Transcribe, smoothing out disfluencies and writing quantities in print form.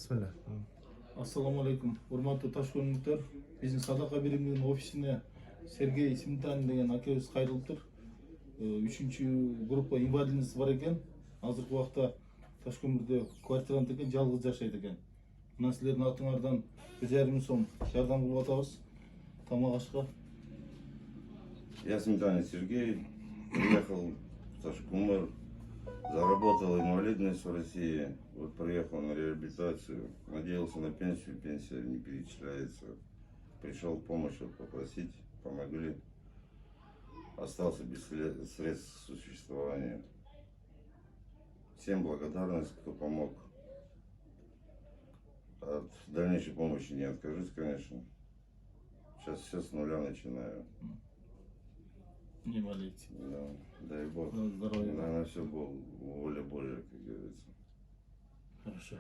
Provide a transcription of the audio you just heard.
Bismillah. Assalamu alaikum. Урматтуу Ташкөңүлдөр, биздин Садака бириминин офисине Сергей Симтан деген акебиз кайрылыптыр. 3-чү группа инвалидность бар экен. Азыркы убакта Ташкөңүлдө квартирант экен, жалгыз жашайт экен. Мына силердин атыңардан 1,5 миң сом жардам кылып атабыз. Тамак ашка. Я Сметанин Сергей, приехал в Ташкумар, заработал инвалидность в России, вот приехал на реабилитацию, надеялся на пенсию, пенсия не перечисляется. Пришел помощь попросить, помогли, остался без средств существования. Всем благодарность, кто помог. От дальнейшей помощи не откажусь, конечно. Сейчас все с нуля начинаю. Не болейте. Да, дай Бог. Здоровья. Наверное, все воля Божья, как говорится. Хорошо.